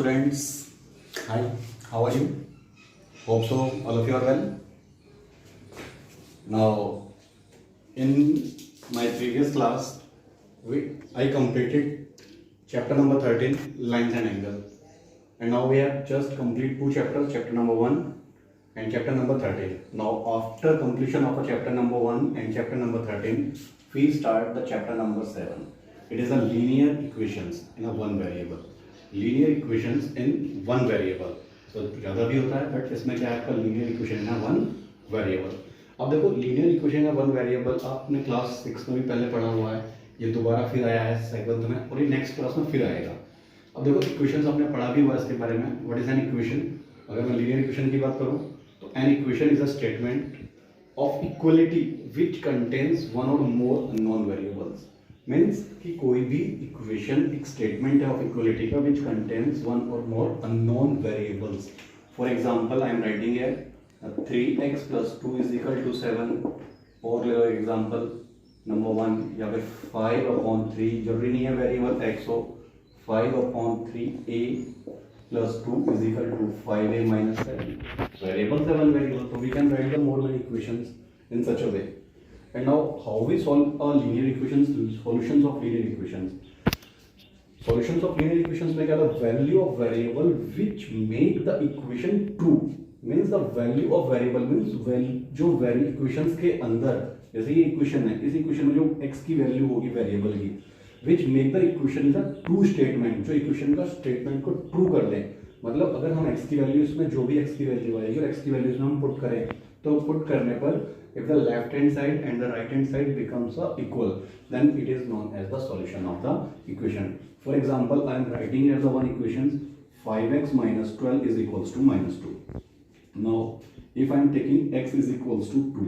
students. Hi, how are you? Hope so all of you are well. Now, in my previous class, I completed chapter number 13, length and angle. And now we have just complete two chapters, chapter number 1 and chapter number 13. Now, after completion of chapter number 1 and chapter number 13, we start the chapter number 7. It is a linear equations in a one variable. Linear equations in one variable. So ज़्यादा भी होता है, but इसमें क्या है आपका linear equation है one variable. अब देखो linear equation है one variable आपने क्लास 6 में भी पहले पढ़ा हुआ है, ये दोबारा फिर आया है 7th में और ये नेक्स्ट क्लास में फिर आएगा. अब देखो इक्वेशंस आपने पढ़ा भी हुआ इसके बारे में. What is an equation? अगर मैं लीनियर इक्वेशन की बात करूं तो an equation is a statement of equality which contains one or more non variables. Means कि कोई भी इक्वेशन एक स्टेटमेंट है ऑफ इक्वलिटी का which contains one or more unknown variables. For example I am writing here 3x + 2 = 7. और ले लो example number 1 या फिर 5/3. जरूरी नहीं है वेरिएबल x हो. 5/3a + 2 = 5a - 7. Variable 7 variable, so we can write the more many equations in such a way. And now, how we solve linear equations? Solutions of linear equations. Solutions of linear equations में क्या था? Value of variable which make the equation true. Means the value of variable means जो equations के अंदर, जैसे ये equation है, इस equation में जो x की value होगी variable की, which make the equation is a true statement, जो equation का statement को true कर दें. मतलब अगर हम x की वैल्यू इसमें जो भी x की वैल्यू आएगी और x की वैल्यू इसमें हम पुट करें तो पुट करने पर if the left hand side and the right hand side becomes equal, then it is known as the solution of the equation. For example, I am writing here the one equation 5x - 12 is equals to -2. Now if I am taking x is equals to 2,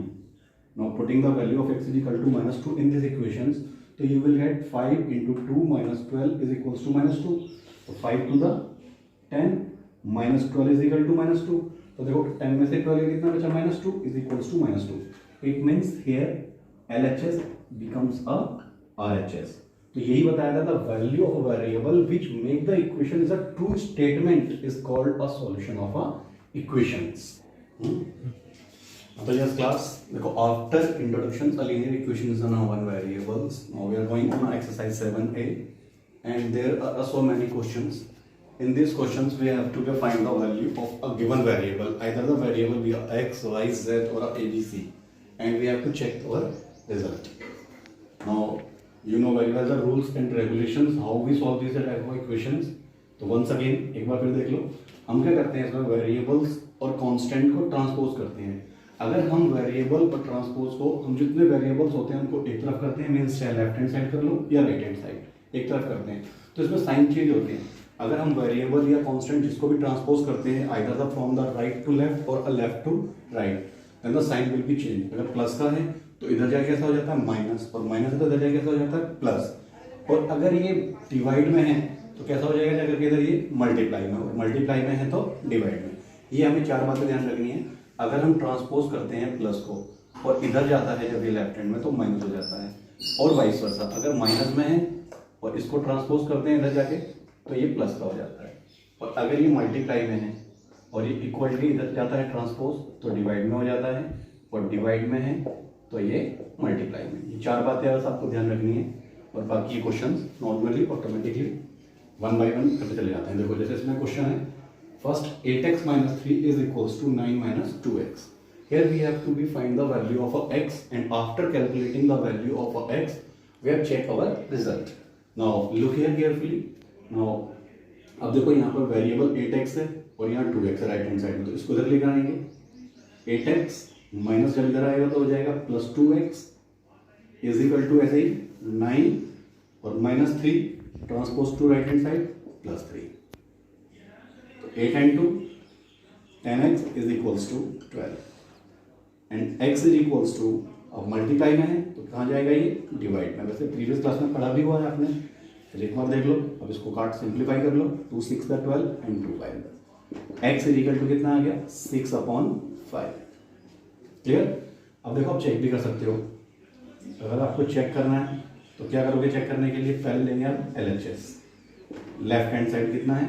now putting the value of x is equal to -2 in these equations, so you will get 5 into 2 minus 12 is equals to -2. So 5 to the 10 minus 12 is equal to -2. तो देखो 10 में से 12 कितना बचा? -2 is equals to -2. It means here LHS becomes a RHS. तो यही बताया था, the value of a variable which make the equation is a true statement is called a solution of a equations. तो yes class, देखो after introductions a linear equation is on one variables. Now we are going on exercise 7a and there are so many questions. In these questions we have to find the value of a given variable, either the variable be x, y, z or a abc, and we have to check our result. Now you know very well the rules and regulations how we solve these type of equations. तो once again एक बार फिर देख लो. हम क्या करते हैं इसमें variables और कांस्टेंट को ट्रांसपोज करते हैं. अगर हम वेरिएबल और ट्रांसपोज को, हम जितने वेरिएबल्स होते हैं उनको एक तरफ करते हैं, मीन्स चाहे लेफ्ट हैंड साइड कर लो या राइट हैंड साइड एक तरफ करते हैं, तो इसमें साइन चेंज होते हैं. अगर हम वेरिएबल या कांस्टेंट जिसको भी ट्रांसपोज करते हैं either the from the right to left और left to right, then the sign will be change. अगर प्लस का है तो इधर जाके कैसा हो जाता है माइनस, और माइनस तो इधर जाके कैसा हो जाता है प्लस. और अगर ये डिवाइड में है तो कैसा हो जाएगा जाकर के इधर ये मल्टीप्लाई में, और मल्टीप्लाई में है तो डिवाइड में. ये हमें चार बातें ध्यान रखनी है. अगर हम ट्रांसपोज करते हैं प्लस को और इधर जाता है जब ये लेफ्ट हैंड में तो माइनस हो जाता है, और वाइस वर्सा. अगर माइनस में है और इसको ट्रांसपोज करते हैं इधर जाके तो ये प्लस का हो जाता है. और अगर ये मल्टीप्लाई में है और ये इक्वलिटी इधर जाता है ट्रांसपोज तो डिवाइड में हो जाता है, और डिवाइड में है तो ये मल्टीप्लाई में. ये चार बातें बस आपको ध्यान रखनी है, और बाकी questions normally automatically one by one करते चले जाते हैं. देखो जैसे इसमें क्वेश्चन है first 8x - 3 is equals to 9 - 2x. Here we have to be find the value of a x, and after calculating the value of a x we have check our result. Now look here carefully. Now अब देखो यहाँ पर variable 8x है और यहाँ 2x है right hand side में, तो इसको इधर लेकर आएंगे. 8x माइनस जब इधर आएगा तो हो जाएगा +2x इज इक्वल टू ऐसे ही 9 और -3 transpose to right hand side +3. तो 8 and 2 10x is equals to 12 and x is equals to, अब मल्टीप्लाई में है तो कहाँ जाएगा ये डिवाइड में. वैसे प्रीवियस क्लास में पढ़ा भी हुआ है आपने, एक बार देख लो. अब इसको काट सिंप्लीफाई कर लो. 2 6 12 and 2 5. x is equal to कितना आ गया 6/5. क्लियर. अब देखो आप चेक भी कर सकते हो. अगर आपको चेक करना है तो क्या करोगे? चेक करने के लिए पहले लेंगे आप LHS. लेफ्ट हैंड साइड कितना है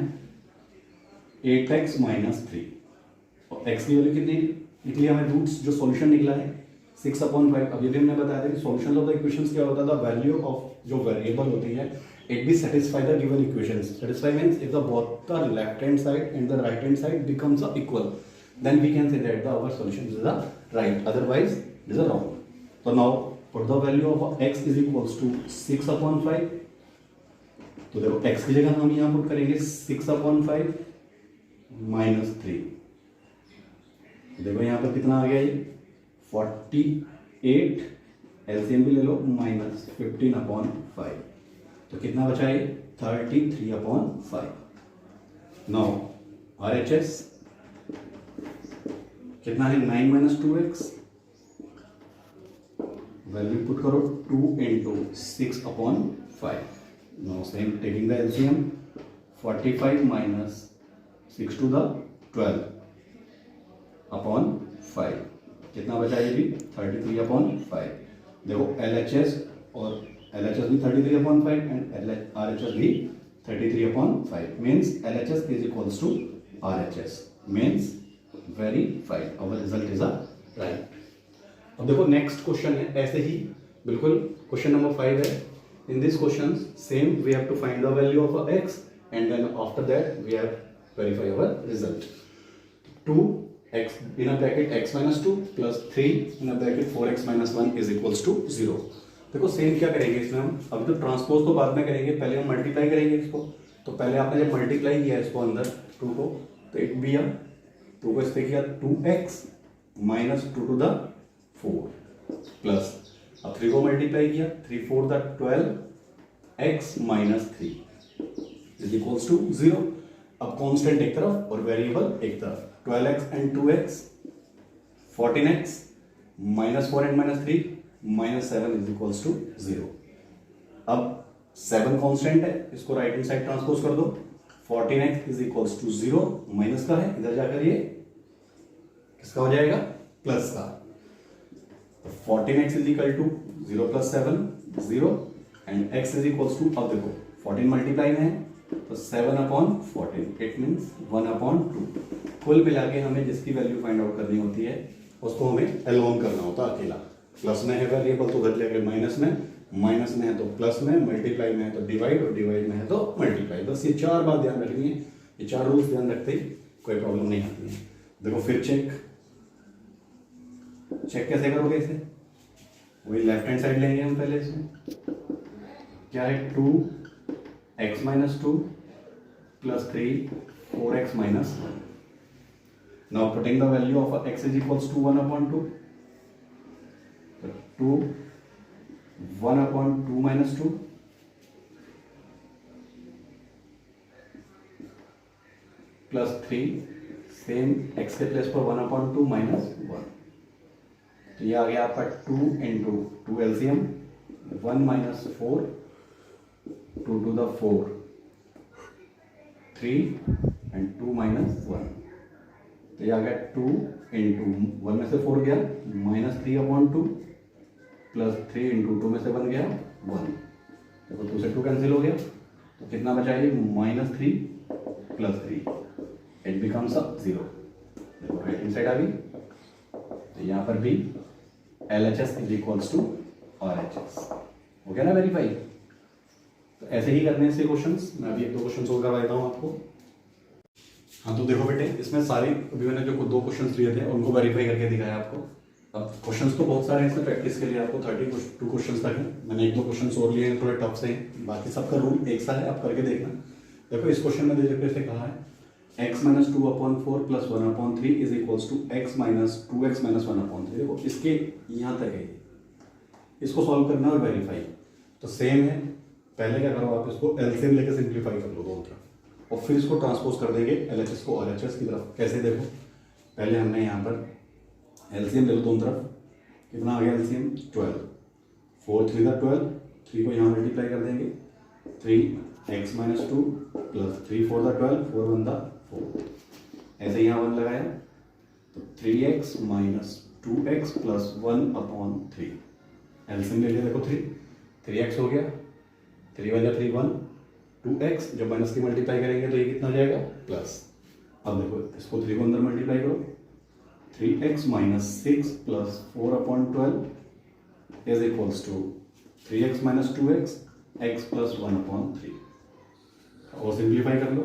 8x माइनस 3 और x की वैल्यू कितनी निकली? हमें रूट्स जो सॉल्यूशन निकला है 6/5। अब यदि हमने बताया था कि सॉल्यूशन ऑफ द इक्वेशंस क्या होता था, वैल्यू ऑफ जो वेरिएबल होती है it be satisfy the given equations. Satisfy means if the both the left hand side and the right hand side becomes equal, then we can say that the our solution is the right, otherwise it is a wrong. So now put the value of x is equals to 6/5. तो देखो x की जगह हम यहाँ put करेंगे 6/5 minus 3। देखो यहाँ पर कितना आ गया ये 48, एलसीएम भी ले लो, माइनस 15/5, तो कितना बचा ये 33/5। नाउ RHS कितना है 9 माइनस 2x, वैल्यू पुट करो 2 into 6/5। Now same taking the LCM 45 minus 6 to the 12/5, कितना बचा ये भी 33/5। देखो LHS और LHS भी 33/5 एंड RHS भी 33/5 means LHS is equals to RHS means verified. Our result is a right. अब देखो नेक्स्ट क्वेश्चन है ऐसे ही बिल्कुल, क्वेश्चन नंबर 5 है। In this question same we have to find the value of x and then after that we have verify our result. 2x in a bracket x minus 2 plus 3 in a bracket 4x minus 1 is equals to 0। देखो same क्या करेंगे इसमें हम, अभी तो transpose तो बाद में करेंगे, पहले हम मल्टीप्लाई करेंगे इसको। तो पहले आपने जब मल्टीप्लाई किया इसको अंदर 2 को, तो इट बी 2 को इससे किया 2x minus 2 to the 4 plus, अब 3 को मल्टीप्लाई किया 3 4 the 12x minus 3 is equals to 0। अब कांस्टेंट एक तरफ और वेरिएबल एक तरफ, 12x and 2x 14x minus 4 and minus 3 minus 7 is equals to 0। अब 7 कांस्टेंट है, इसको राइट हैंड साइड ट्रांसपोज कर दो, 14x is equals to 0, minus का है इधर जाकर ये किसका हो जाएगा प्लस का। 14x is equal to 0 plus 7 0 and x is equals to, अब देखो 14 मल्टीप्लाई में है तो 7/14 इट मींस 1/2। कुल मिला के हमें जिसकी वैल्यू फाइंड आउट करनी होती है उसको हमें एलोन करना होता है अकेला। प्लस में है वेरिएबल तो उधर जाकर माइनस में है तो प्लस में, मल्टीप्लाई में है तो डिवाइड और डिवाइड में है तो मल्टीप्लाई। बस ये 4 बात ध्यान रखनी है, ये 4 रूल्स ध्यान रखते ही कोई प्रॉब्लम नहीं आती है। देखो फिर चेक कैसे करोगे इसे, वही लेफ्ट हैंड साइड लेंगे हम पहले। इसमें क्या है 2x minus 2 plus 3 4x minus 1। Now putting the value of x is equals to 1/2, 2 1/2 minus 2 plus 3 same x के प्लेस पर 1/2 माइनस 1, तो ये आ गया आपका 2 into 2 LCM 1 minus 4 2 to the 4 3 and 2 minus 1, तो ये आ गया 2 इंटू 1 में से 4 गया माइनस 3/2 प्लस 3 इंटू 2 में से 1 गया 1, देखो 2 से 2 कैंसिल हो गया तो कितना बचा ये माइनस 3 प्लस 3 इट बिकम्स 0। देखो राइट हैंड साइड आ गई, तो यहाँ पर भी LHS is equals to RHS हो गया ना वेरीफाई। तो ऐसे ही करने से क्वेश्चंस, मैं अभी 1-2 क्वेश्चंस और करवा देता हूँ आपको। हाँ तो देखो बेटे इसमें सारे अभी मैंने जो 2 क्वेश्चंस लिए थे उनको वेरीफाई करके दिखाया आपको। अब क्वेश्चंस तो बहुत सारे हैं इसमें, प्रैक्टिस के लिए आपको 32 क्वेश्चंस तक है। मैंने 1-2 क्वेश्चंस और लिए हैं थोड़े टफ से हैं, बाकी सबका रूल एक सा है, आप करके देखना। देखो इस क्वेश्चन में देखो से कहा है x minus 2/4 plus 1/3 is equals to x minus 2x minus 1/3। देखो इसके यहाँ तक है, इसको सॉल्व करना और वेरीफाई तो सेम है। पहले क्या करो आप इसको एलसीएम लेके सिंप्लीफाई कर लो दोनों तरफ और फिर इसको ट्रांसपोज कर देंगे LHS को RHS की तरफ। कैसे देखो, पहले हमने यहाँ पर एलसीएम ले लो दोनों तरफ, कितना आ गया एलसीएम 12, 4 3 द 12, 3 को यहाँ मल्टीप्लाई कर देंगे 3x minus 2 plus 3 4 the 12 4 1 the 4, ऐसे यहाँ 1 लगाया तो 3x minus 2x plus 1/3 LCM ले लिया। देखो 3x हो गया, 3 1 3 1 2x, जब माइनस की मल्टीप्लाई करेंगे तो ये कितना हो जाएगा प्लस, अब देखो इसको 3 को अंदर मल्टीप्लाई करो, 3x minus 6 plus 4/12 is equals to 3x minus 2x x plus 1/3। और सिंप्लीफाई कर लो,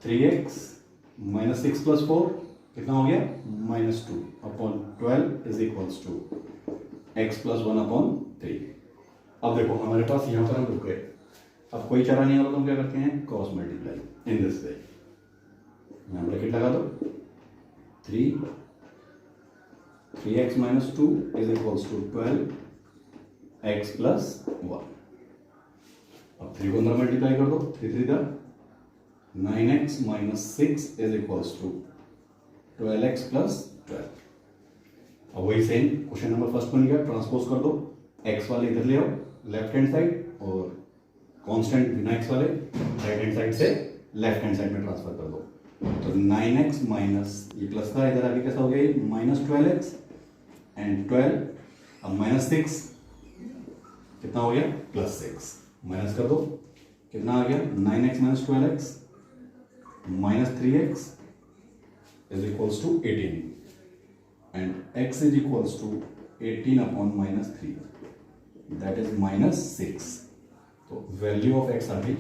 3x माइनस 6 प्लस 4 कितना हो गया -2/12 is equals to x plus 1/3। अब देखो हमारे पास यहाँ पर हम रुक गए, अब कोई चारा नहीं होगा तो हम क्या करते हैं cross multiply in this way. यहाँ ब्रैकेट लगा दो, 3x minus 2 is equals to 12x plus 1। अब 3 को अंदर मल्टीप्लाई कर दो, 3 3 का 9x minus 6 is equals to 12x plus 12। अब वही सेम क्वेश्चन नंबर फर्स्ट बन गया, ट्रांसपोज कर दो, x वाले इधर ले आओ लेफ्ट हैंड साइड और कांस्टेंट बिना x वाले राइट हैंड साइड से लेफ्ट हैंड साइड में ट्रांसफर कर दो। तो 9x माइनस ये प्लस का इधर आगे कैसा हो गया माइनस 12x एंड 12, अब माइनस 6 कितना हो गया प्लस 6, माइनस कर दो कितना आ गया 9x minus 12x minus 3x is equals to 18 and x is equals to 18/-3 that is -6। तो वैल्यू ऑफ x आ गई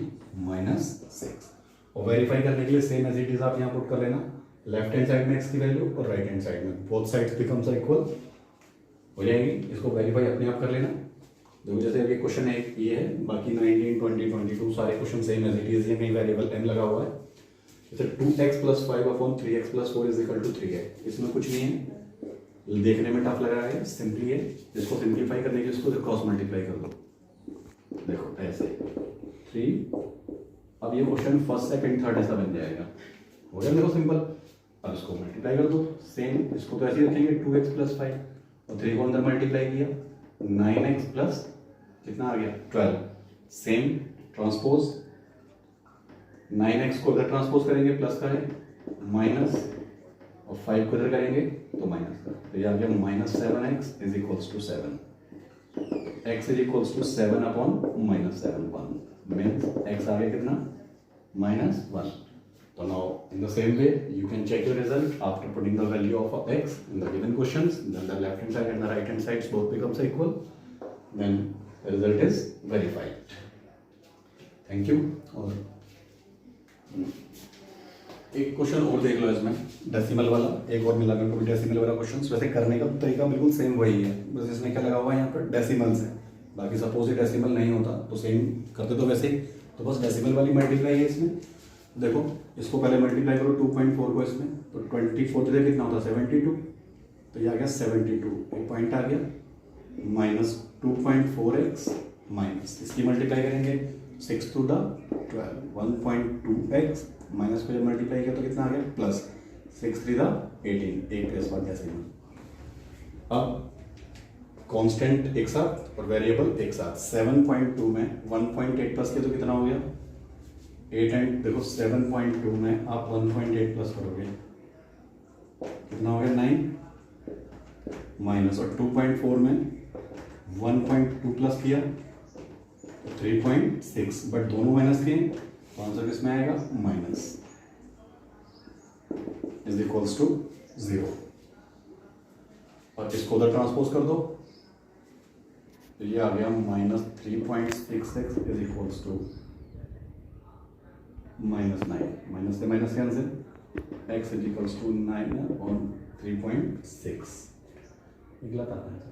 -6। और वेरीफाई करने के लिए सेम एज इट इज आप यहाँ पुट कर लेना, लेफ्ट हैंड साइड में x की वैल्यू और राइट हैंड साइड में, बोथ साइड्स बिकम्स इक्वल हो जाएगी। इसको वेरीफाई अपने आप कर लेना। देखो जैसे अभी क्वेश्चन है ये है, बाकी 19, 20, 22 सारे question same as it is, ये कहीं वेरिएबल m लगा हुआ है। जैसे 2x plus 5/3x plus 4 is equal to 3 है, इसमें कुछ नहीं है, देखने में टफ लग रहा है, सिंपली है। इसको सिंप्लीफाई करने के लिए इसको क्रॉस मल्टीप्लाई कर दो, देखो ऐसे 3। अब ये क्वेश्चन फर्स्ट सेकंड थर्ड ऐसा बन जाएगा, हो गया देखो सिंपल। अब इसको मल्टीप्लाई कर दो, सेम इसको तो ऐसे ही रखेंगे 2x प्लस 5 और 3 को अंदर मल्टीप्लाई किया 9x प्लस कितना आ गया 12, सेम ट्रांसपोज 9x को इधर ट्रांसपोज करेंगे प्लस का है माइनस और 5 को इधर करेंगे तो माइनस का, तो ये आ गया -7x is equals to 7, x is equals to 7/-7 1 means x आ गया कितना -1। So now in the same way you can check your result after putting the value of x in the given questions, then the left hand side and the right hand sides both becomes equal, then the result is verified. Thank you। और एक question और देख लो इसमें decimal वाला, एक और मिला करके डेसिमल वाला क्वेश्चन। वैसे करने का तरीका बिल्कुल सेम वही है, बस इसमें क्या लगा हुआ है यहाँ पर डेसिमल्स है, बाकी सपोज ये डेसिमल नहीं होता तो सेम करते तो वैसे ही, तो बस डेसिमल वाली मल्टीप्लाई है इसमें। देखो इसको पहले मल्टीप्लाई करो 2.4 को इसमें, तो 24 से कितना होता है 72, तो ये आ गया 72, एक पॉइंट आ गया -2.4x माइनस इसकी मल्टीप्लाई करेंगे 6 to the 12 1.2x माइनस को जब मल्टीप्लाई किया तो कितना आ गया प्लस 6 3 the 18, एक प्लस 1 जैसे ही। अब कांस्टेंट एक साथ और वेरिएबल एक साथ, 7.2 में 1.8 प्लस किया तो कितना हो गया 8 एंड देखो 7.2 में आप 1.8 प्लस करोगे कितना हो गया 9 माइनस, और 2.4 में 1.2 प्लस किया 3.6, बट दोनों माइनस किए तो आंसर किसमें आएगा माइनस इज इक्वल्स टू 0। और इसको उधर ट्रांसपोज कर दो तो ये आ गया -3.66 इज इक्वल्स टू -9, माइनस से minus cancel, x is equals to 9 और 3.6 निकला था आंसर।